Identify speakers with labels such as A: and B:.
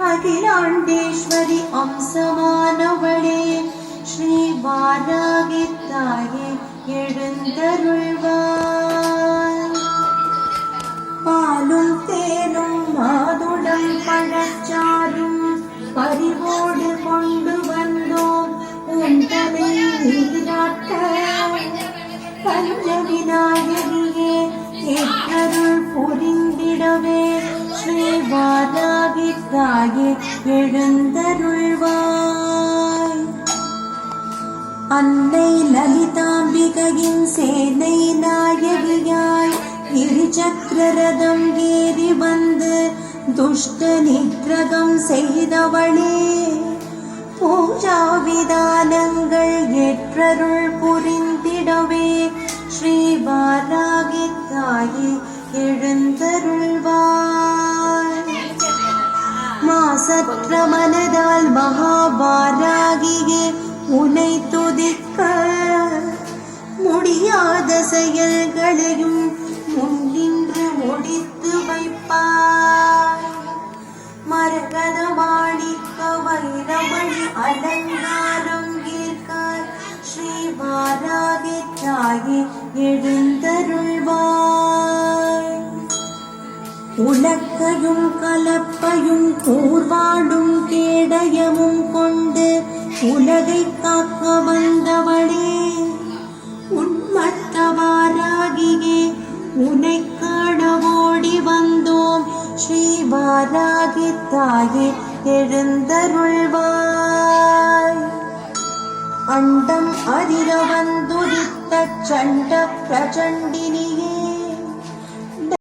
A: அகிலாண்டேஸ்வரி அம்சமானவளே ஸ்ரீ வாராகி தாயே எழுந்தருள்வாய். பாலும் தேனும் மாதுளம் பழச்சாரும் பறிவோடு கொண்டு வந்தோம் உந்தனை நீராட்ட. பஞ்ச விநாயகியே ஏற்றருள் புரிந்திடவே ஸ்ரீ வாராகி தாயே எழுந்தருள்வாய். அன்னை லலிதாம்பிகையின் சேனை நாயகியாய் இருசக்கரரதம் ஏறி வந்து துஷ்ட நிகிரகம் செய்தவளே பூஜா விதானங்கள் ஏற்றருள் புரிந்திடவே ஸ்ரீ வாராகி தாயே எழுந்தருள்வாய். மாசற்ற மனதால் மகாவாராகியே உன்னை துதிக்க முடியாத செயல்களையும் முன்னின்று முடித்து வைப்பாய். மரகத மாணிக்க வைரமணி அலங்காரம் ஏற்க ஸ்ரீ வாராகி தாயே எழுந்தருள்வாய். உலக்கையும் கலப்பையும் கூர்வாடும் கேடயமும் கொண்டு உலகை காக்க வந்தவளே உன்மத்த வாராகியே உன்னை காண ஓடி வந்தோம் ஸ்ரீ வாராகி தாயே எழுந்தருள்வாய். அண்டம் அதிர வந்துதித்த சண்ட பிரச்சண்டினியே